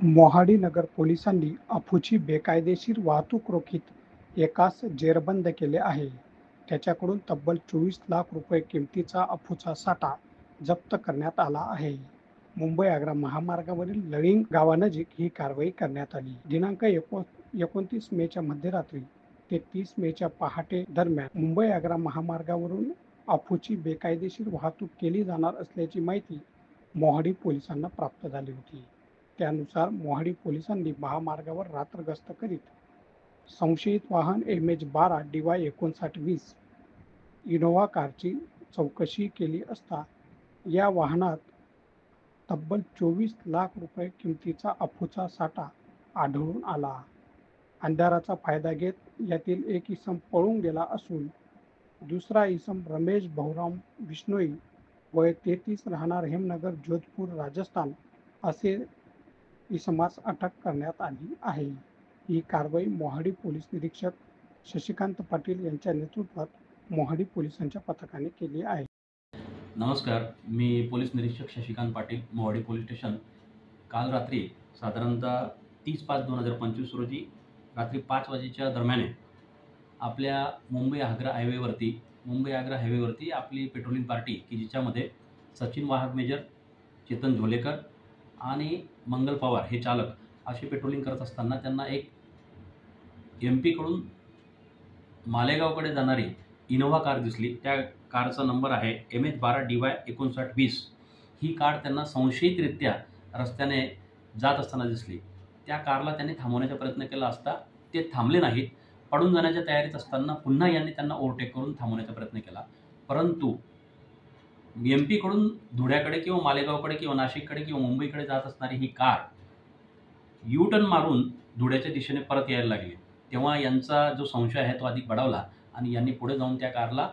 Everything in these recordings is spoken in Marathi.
मोहाडी नगर पोलिसांनी अफूची बेकायदेशीर वाहतूक रोखीत एकास जेरबंद केले आहे. त्याच्याकडून तब्बल 24 लाख रुपये किमतीचा अफूचा साठा जप्त करण्यात आला आहे. मुंबई-आग्रा महामार्गावरील लळिंग गावानजीक ही कारवाई करण्यात आली. दिनांक 29 मेच्या मध्यरात्री ते 30 मेच्या पहाटे दरम्यान मुंबई-आग्रा महामार्गावरून अफूची बेकायदेशीर वाहतूक केली जाणार असल्याची माहिती मोहाडी पोलिसांना प्राप्त झाली होती. त्यानुसार मोहाडी पोलिसांनी महामार्गावर रात्र गस्त करीत संशयित वाहन MH12 DY 5920 इनोव्हा कारची चौकशी केली असता या वाहनात तब्बल 24 लाख रुपये किमतीचा अफूचा साठा आढळून आला. अंधाराचा फायदा घेत यातील एक इसम पळून गेला असून दुसरा इसम रमेश भाऊराम बिश्नोई वय 33 राहणार हेमनगर जोधपूर राजस्थान असे इसमास अटक करण्यात आली आहे. ही कारवाई मोहाडी पोलीस निरीक्षक शशिकांत पाटील यांच्या नेतृत्वात मोहाडी पोलिसांच्या पथकाने केली आहे. नमस्कार, मी पोलीस निरीक्षक शशिकांत पाटील, मोहाडी पोलीस स्टेशन. काल रात्री साधारणतः 30/5/2025 रोजी रात्री 5 वाजेच्या दरम्यान आपल्या मुंबई-आग्रा हायवेवरती आपली पेट्रोलिंग पार्टी की जिच्यामध्ये सचिन वाहक मेजर, चेतन झोलेकर आणि मंगल पवार हे चालक अशी पेट्रोलिंग करत असताना त्यांना एक MP कडून मालेगावकडे जाणारी इनोव्हा कार दिसली. त्या कारचा नंबर आहे MH12 DY 5920. ही कार त्यांना संशयितरित्या रस्त्याने जात असताना दिसली. त्या कारला त्यांनी थांबवण्याचा प्रयत्न केला असता ते थांबले नाहीत. पडून जाण्याच्या तयारीत असताना पुन्हा यांनी त्यांना ओव्हरटेक करून थांबवण्याचा प्रयत्न केला. परंतु MP कडून धुळ्याकडे किंवा मालेगावकडे किंवा नाशिककडे किंवा मुंबईकडे जात असणारी ही कार U-टर्न मारून धुळ्याच्या दिशेने परत यायला लागली. तेव्हा यांचा जो संशय आहे तो अधिक बळावला आणि यांनी पुढे जाऊन त्या कारला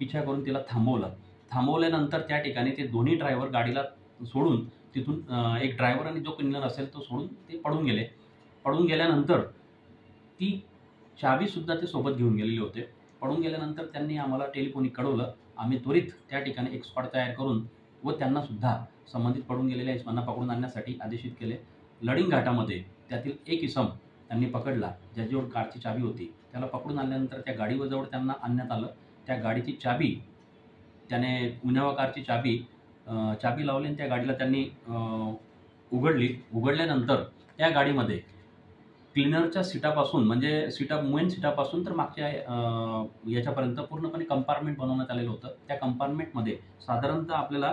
पिछा करून तिला थांबवल्यानंतर त्या ठिकाणी ते दोन्ही ड्रायव्हर गाडीला सोडून तिथून एक ड्रायव्हर आणि जो क्लिनर असेल तो सोडून ते पळून गेले. पळून गेल्यानंतर ती चाबीसुद्धा ते सोबत घेऊन गेलेले होते. पळून गेल्यानंतर त्यांनी आम्हाला टेलिफोनिक कळवलं. आम्ही त्वरित त्या ठिकाणी एक स्क्वॉड तयार करून व त्यांनासुद्धा संबंधित पळून गेलेल्या इसमांना पकडून आणण्यासाठी आदेशित केले. लळिंग घाटामध्ये त्यातील एक इसम त्यांनी पकडला, ज्याच्यावर कारची चाबी होती. त्याला पकडून आणल्यानंतर त्या गाडीजवळ त्यांना आणण्यात आलं. त्या गाडीची चाबी त्याने इनोव्हा कारची चाबी लावली आणि त्या गाडीला त्यांनी उघडली. उघडल्यानंतर त्या गाडीमध्ये क्लिनरच्या सीटापासून म्हणजे मेन सीटापासून तर मागच्या याच्यापर्यंत पूर्णपणे कंपार्टमेंट बनवण्यात आलेलं होतं. त्या कंपार्टमेंटमध्ये साधारणतः आपल्याला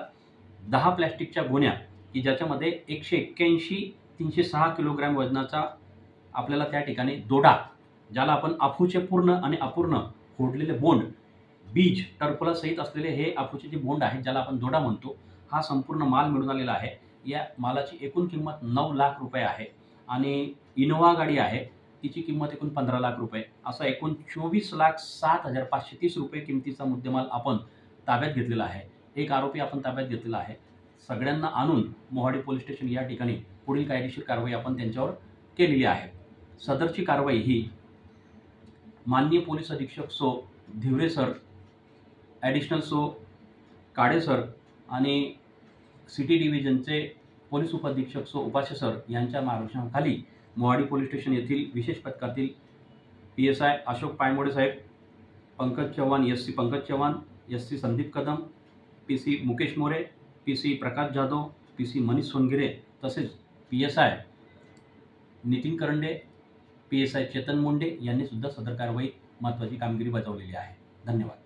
10 प्लॅस्टिकच्या गोण्या की ज्याच्यामध्ये 181-306 किलोग्रॅम वजनाचा आपल्याला त्या ठिकाणी दोडा, ज्याला आपण अफूचे पूर्ण आणि अपूर्ण फोडलेले बोंड, बीज, टरफला सहित असलेले हे अफूचे जे बोंड आहेत ज्याला आपण दोडा म्हणतो, हा संपूर्ण माल मिळून आलेला आहे. या मालाची एकूण किंमत 9 लाख रुपये आहे आणि इनोव्हा गाडी आहे तिची किंमत एकूण 15 लाख रुपये. असा एकूण 24,07,530 रुपये किमतीचा मुद्देमाल आपण ताब्यात घेतलेला आहे. एक आरोपी आपण ताब्यात घेतलेला आहे. सगळ्यांना आणून मोहाडी पोलीस स्टेशन या ठिकाणी पुढील कायदेशीर कारवाई आपण त्यांच्यावर केलेली आहे. सदरची कारवाई ही माननीय पोलीस अधीक्षक so Dhiware sir, additional so काडे सर आणि सिटी डिव्हिजनचे पोलीस उपाधीक्षक सो उपास्य सर यांच्या मार्गदर्शनाखाली मोहाडी पोलीस स्टेशन येथील विशेष पथकातील PSI अशोक पायमोडे साहेब, Pankaj Chavan, SC Pankaj Chavan, SC Sandeep Kadam, PC Mukesh More, PC Prakash Jadhav, PC Manish Songire तसेच PSI नितीन करंडे, PSI चेतन मुंडे यांनी सुद्धा सदर कारवाईत महत्त्वाची कामगिरी बजावलेली आहे. धन्यवाद.